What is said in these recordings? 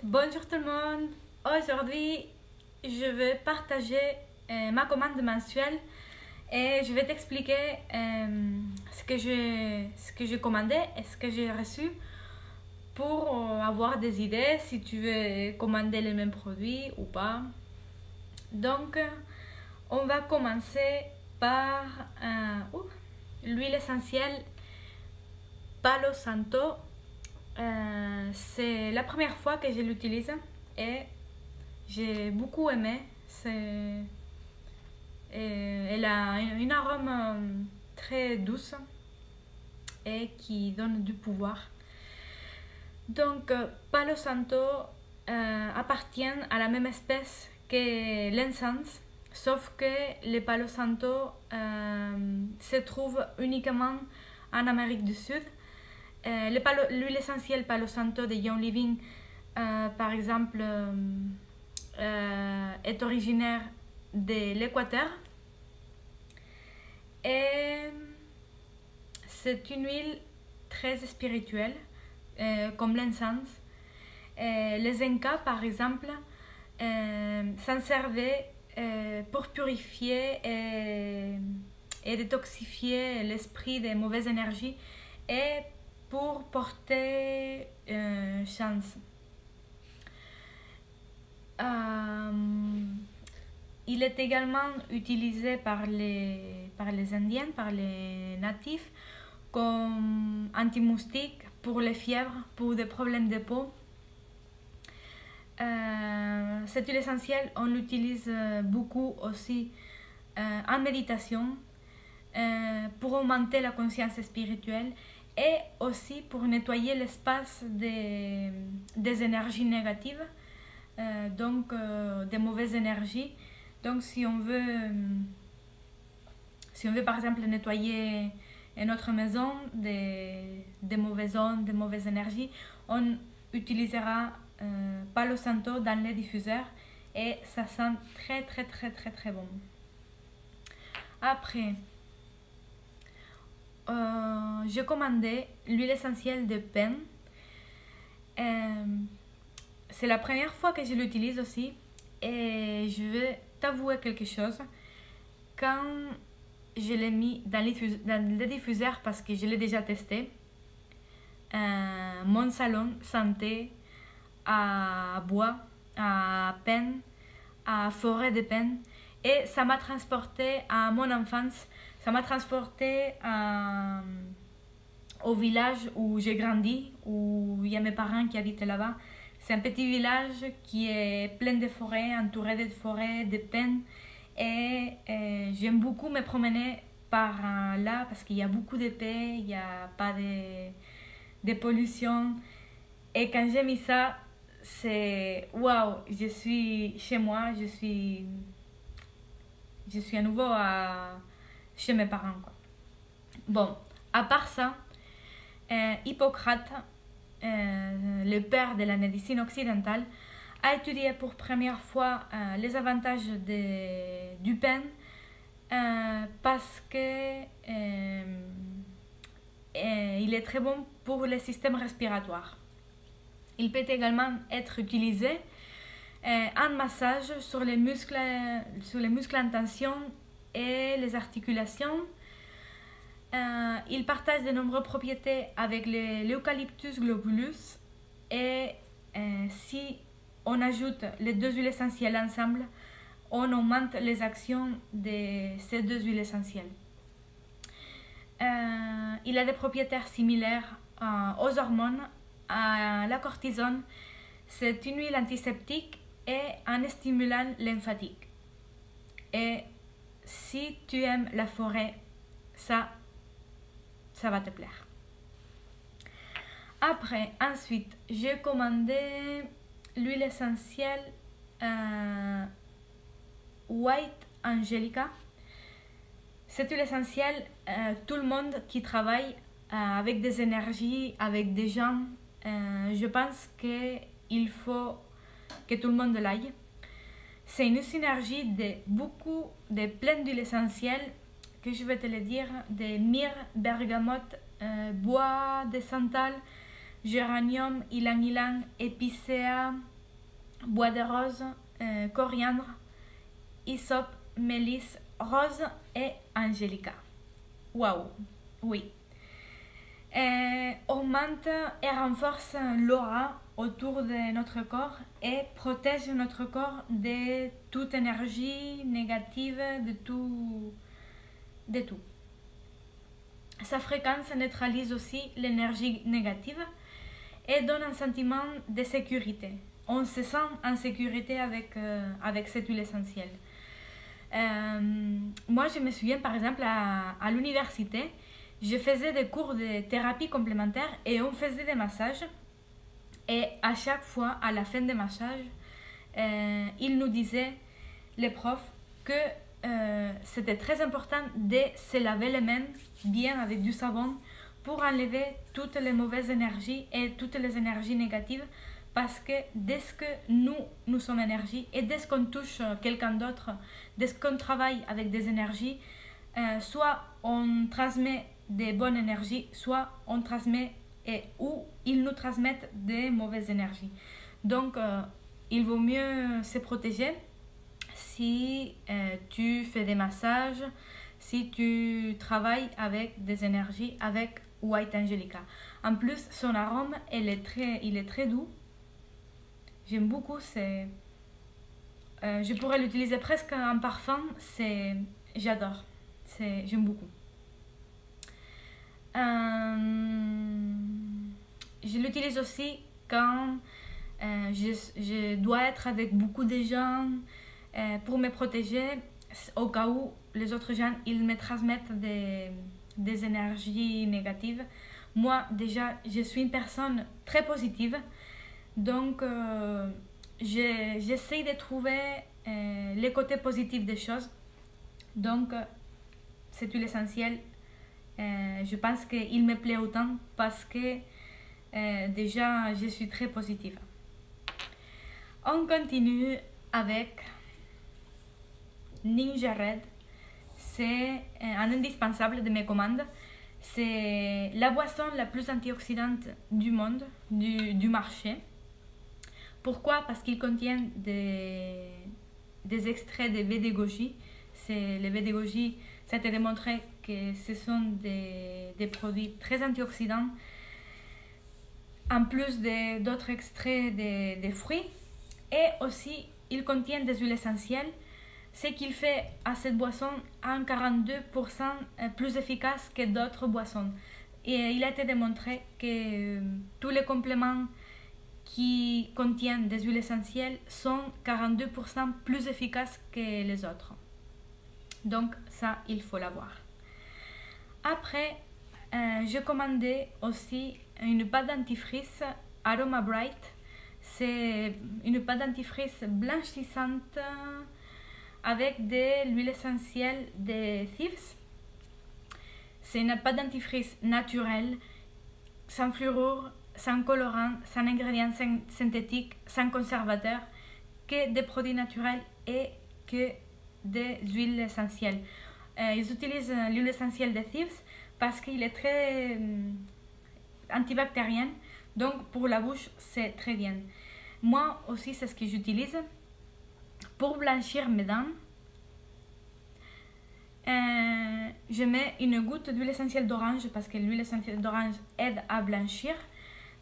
Bonjour tout le monde. Aujourd'hui, je vais partager ma commande mensuelle et je vais t'expliquer ce que j'ai commandé et ce que j'ai reçu pour avoir des idées si tu veux commander les mêmes produits ou pas. Donc, on va commencer par l'huile essentielle Palo Santo. C'est la première fois que je l'utilise et j'ai beaucoup aimé. Elle a une arôme très douce et qui donne du pouvoir. Donc, Palo Santo appartient à la même espèce que l'encens, sauf que le Palo Santo se trouve uniquement en Amérique du Sud. L'huile essentielle Palo Santo de Young Living, par exemple, est originaire de l'Équateur. Et c'est une huile très spirituelle, comme l'encens. Les Incas, par exemple, s'en servaient pour purifier et détoxifier l'esprit des mauvaises énergies et pour porter chance. Il est également utilisé par les Indiens, par les natifs, comme anti-moustique, pour les fièvres, pour des problèmes de peau. Cette huile essentielle, on l'utilise beaucoup aussi en méditation, pour augmenter la conscience spirituelle et aussi pour nettoyer l'espace des énergies négatives, donc des mauvaises énergies. Donc si on veut par exemple nettoyer notre maison des mauvaises ondes, des mauvaises énergies, on utilisera Palo Santo dans les diffuseurs et ça sent très très très très très bon. Après, j'ai commandé l'huile essentielle de pin. C'est la première fois que je l'utilise aussi et je vais t'avouer quelque chose. Quand je l'ai mis dans le diffuseur, parce que je l'ai déjà testé, mon salon sentait à bois, à pin, à forêt de pin, et ça m'a transporté à mon enfance. Ça m'a transporté au village où j'ai grandi, où il y a mes parents qui habitent là-bas. C'est un petit village qui est plein de forêts, entouré de forêts, de pins. Et j'aime beaucoup me promener par là parce qu'il y a beaucoup de paix, il n'y a pas de pollution. Et quand j'ai mis ça, c'est waouh, je suis chez moi, je suis à nouveau chez mes parents, quoi. Bon, à part ça, Hippocrate, le père de la médecine occidentale, a étudié pour première fois les avantages du pin, parce que il est très bon pour le système respiratoire. Il peut également être utilisé en massage sur les muscles en tension et les articulations. Il partage de nombreuses propriétés avec l'Eucalyptus globulus et si on ajoute les deux huiles essentielles ensemble, on augmente les actions de ces deux huiles essentielles. Il a des propriétés similaires aux hormones, à la cortisone. C'est une huile antiseptique et un stimulant lymphatique. Et si tu aimes la forêt, ça va te plaire. Après, ensuite, j'ai commandé l'huile essentielle White Angelica. Cette huile essentielle, tout le monde qui travaille avec des énergies, avec des gens, je pense qu'il faut que tout le monde l'aille. C'est une synergie de plein d'huiles essentielles que je vais te le dire, de myrrhe, bergamote, bois de santal, géranium, ylang-ylang, épicéa, bois de rose, coriandre, hysope, mélisse, rose et angélica. Waouh, oui. Augmente et renforce l'aura autour de notre corps et protège notre corps de toute énergie négative, de tout. Sa fréquence neutralise aussi l'énergie négative et donne un sentiment de sécurité. On se sent en sécurité avec cette huile essentielle. Moi, je me souviens par exemple à l'université, je faisais des cours de thérapie complémentaire et on faisait des massages. Et à chaque fois, à la fin des massages, ils nous disaient, les profs, que c'était très important de se laver les mains bien avec du savon pour enlever toutes les mauvaises énergies et toutes les énergies négatives, parce que dès que nous sommes énergie et dès qu'on touche quelqu'un d'autre, dès qu'on travaille avec des énergies, soit on transmet des bonnes énergies, soit on transmet ou ils nous transmettent des mauvaises énergies. Donc il vaut mieux se protéger si tu fais des massages, si tu travailles avec des énergies, avec White Angelica. En plus, son arôme, il est très doux. J'aime beaucoup. Je pourrais l'utiliser presque en parfum. J'adore. J'aime beaucoup. Je l'utilise aussi quand je dois être avec beaucoup de gens pour me protéger au cas où les autres gens ils me transmettent des énergies négatives. Moi déjà je suis une personne très positive, donc j'essaie de trouver les côtés positifs des choses. Donc cette huile essentielle, je pense qu'il me plaît autant parce que déjà je suis très positive. On continue avec Ninja Red. C'est un indispensable de mes commandes. C'est la boisson la plus antioxydante du monde, du marché. Pourquoi? Parce qu'il contient des extraits de baie de goji. Les baies de goji, ça a été démontré que ce sont des produits très antioxydants, en plus d'autres extraits des fruits. Et aussi, il contient des huiles essentielles, ce qui fait à cette boisson un 42% plus efficace que d'autres boissons. Et il a été démontré que tous les compléments qui contiennent des huiles essentielles sont 42% plus efficaces que les autres. Donc ça, il faut l'avoir. Après, j'ai commandé aussi une pâte dentifrice Aroma Bright. C'est une pâte dentifrice blanchissante avec de l'huile essentielle de Thieves. C'est une pâte dentifrice naturelle, sans fluorure, sans colorant, sans ingrédients synthétiques, sans conservateur, que des produits naturels et que des huiles essentielles. Ils utilisent l'huile essentielle de Thieves parce qu'il est très antibactérien, donc pour la bouche c'est très bien. Moi aussi c'est ce que j'utilise pour blanchir mes dents. Je mets une goutte d'huile essentielle d'orange parce que l'huile essentielle d'orange aide à blanchir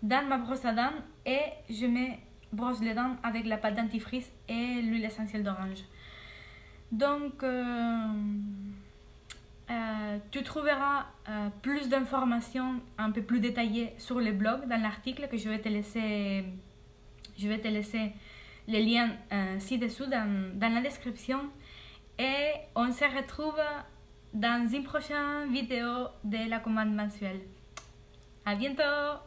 dans ma brosse à dents et je brosse les dents avec la pâte dentifrice et l'huile essentielle d'orange. Donc tu trouveras plus d'informations un peu plus détaillées sur le blog dans l'article que je vais te laisser les liens ci-dessous dans la description. Et on se retrouve dans une prochaine vidéo de la commande mensuelle. À bientôt!